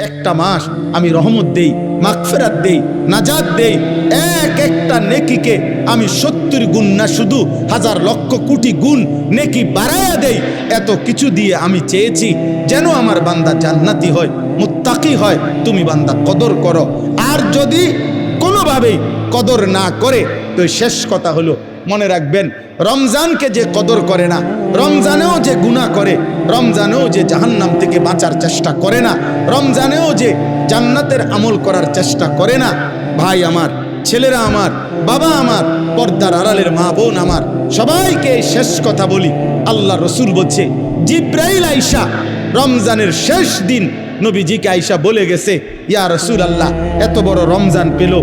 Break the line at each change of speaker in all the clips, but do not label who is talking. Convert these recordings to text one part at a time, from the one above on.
একটা মাস আমি রহমত দেই, মাগফিরাত দেই, নাজাত দেই। এক একটা নেকিকে আমি 70 গুণ না, শুধু হাজার লক্ষ কোটি গুণ নেকি বাড়ায়া দেই। এত কিছু দিয়ে আমি চেয়েছি যেন আমার বান্দা জান্নাতি হয়, মুত্তাকি হয়। তুমি বান্দা কদর করো। আর যদি কোনোভাবেই কদর না করে, তো শেষ কথা হলো, মনে রাখবেন, রমজানকে যে কদর করে না, রমজানেও যে গুনাহ করে, রমজানেও যে জাহান্নাম থেকে বাঁচার চেষ্টা করে না, রমজানেও যে জান্নাতের আমল করার চেষ্টা করে না, ভাই আমার, ছেলেরা আমার, বাবা আমার, পর্দার আড়ালের মা বোন আমার, সবাইকে শেষ কথা বলি। আল্লাহ রসুল বলছে, জিব্রাইল আইসা রমজানের শেষ দিন নবীজিকে আইসা বলে গেছে, ইয়া রসুল আল্লাহ, এত বড় রমজান পেল,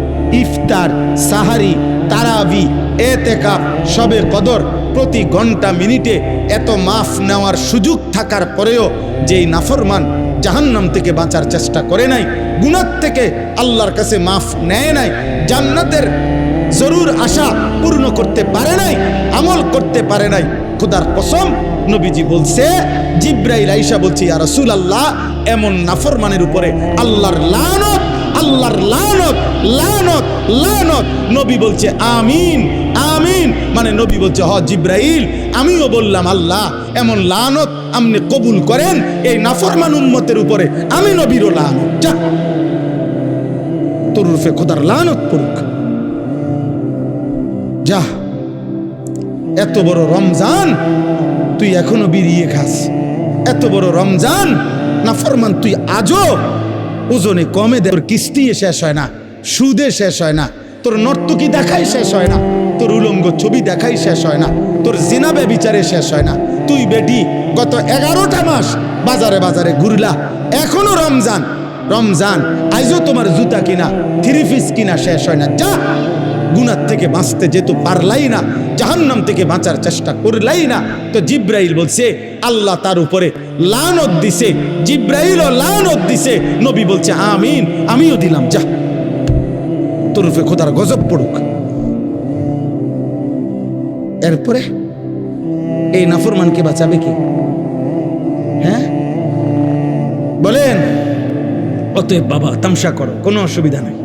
ইফতার, সাহারি, তারাবি, এতেকাফ, শবে কদর, প্রতি ঘন্টা মিনিটে এত মাফ নেওয়ার সুযোগ থাকার পরেও যেই নাফরমান জাহান্নাম থেকে বাঁচার চেষ্টা করে নাই, গুনাহ থেকে আল্লাহর কাছে মাফ নেয় নাই, জান্নাতের জরুর আশা পূর্ণ করতে পারে নাই, আমল করতে পারে নাই, খোদার কসম নবীজি বলছে, জিব্রাইল আইসা বলছে, ইয়া রাসূলুল্লাহ, এমন নাফরমানের উপরে আল্লাহর লানত, আল্লাহর লানত, লানত, লানত। নবী বলছে আমিন, আমিন। মানে নবী বলছে, হ জিব্রাইল, আমিও বললাম আল্লাহ, এমন লানত আপনি কবুল করেন এই নাফরমান উম্মতের উপরে, আমি নবীরও লানত, যা তোর রূপে খোদার লানত পড়ুক, যা। এত বড় রমজান তুই এখনো বিড়িয়ে খাস, এত বড় রমজান নাফরমান তুই আজও ওজনে কমে দে, তোর কিস্তি শেষ হয় না, সুদে শেষ হয় না, তোর নর্তকী দেখাই শেষ হয় না, তোর উলঙ্গ ছবি দেখাই শেষ হয় না, তোর জিনা ব্যভিচারে শেষ হয় না। তুই বেটি গত 11টা মাস বাজারে বাজারে ঘুরলা, এখনো রমজান, রমজান আইজও তোমার জুতা কিনা, 3 পিস কিনা শেষ হয় না, যা। গুনাহ থেকে বাঁচতে যেহেতু পারলাই না, জাহান্নাম থেকে বাঁচার চেষ্টা করলাই না, তো জিব্রাইল বলছে আল্লাহ তার উপরে লানত দিছে, জিব্রাইলও লানত দিছে। নবী বলছে আমিন, আমিও দিলাম, যা তোর উপরে খোদার গজব পড়ুক। এরপরে এই নাফরমানকে বাঁচাবে কি? হ্যাঁ বলেন? অতএব বাবা, তামসা করো, কোনো অসুবিধা নেই।